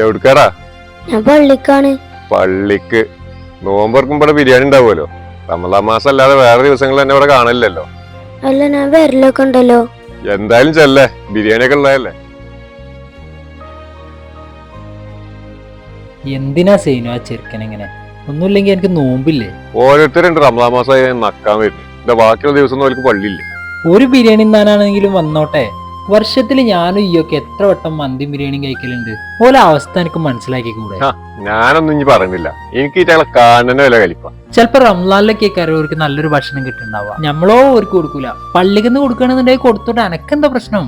എവിടുക്കാടാ? ഞാൻ പള്ളിക്കാണ്. പള്ളിക്ക്. നോമ്പർക്കും ഇവിടെ ബിരിയാണി ഉണ്ടാവുമല്ലോ. റമദാൻ മാസം അല്ലാതെ വേറെ ദിവസങ്ങൾ തന്നെ ഇവിടെ കാണില്ലല്ലോ. അല്ല, ഞാൻ വരലൊക്കെ ഉണ്ടല്ലോ. എന്തായാലും ചെല്ലേ, ബിരിയാണി ഒക്കെ ഉള്ളതല്ലേ. എന്തിനാ സൈനു ആ ചെറുക്കനെങ്ങനെ? ഒന്നുമില്ലെങ്കിൽ എനിക്ക് നോമ്പില്ലേ? ഓരോരുത്തരുണ്ട് റമദാൻ മാസമായി നക്കാൻ വരുന്നത്. എന്റെ ബാക്കിയുള്ള ദിവസം അവർക്ക് പള്ളിയില്ലേ. ഒരു ബിരിയാണി താനാണെങ്കിലും വന്നോട്ടെ. വർഷത്തിൽ ഞാനും ഈയൊക്കെ എത്ര വട്ടം മന്തി ബിരിയാണി കഴിക്കലുണ്ട്. ഓരോ അവസ്ഥ എനിക്ക് മനസ്സിലാക്കി കൂടെ. ഞാനൊന്നും ഇനി പറയുന്നില്ല. എനിക്ക് ഇറ്റകളെ കാണുന്ന വില കലിപ്പ. ചിലപ്പോ റംലാനിലൊക്കെ അവർക്ക് നല്ലൊരു ഭക്ഷണം കിട്ടുന്നുണ്ടാവുക. ഞമ്മളോ അവർക്ക് കൊടുക്കൂല. പള്ളിക്ക് നിന്ന് കൊടുക്കണമെന്നുണ്ടെങ്കിൽ കൊടുത്തോട്ടെ, എനക്കെന്താ പ്രശ്നം?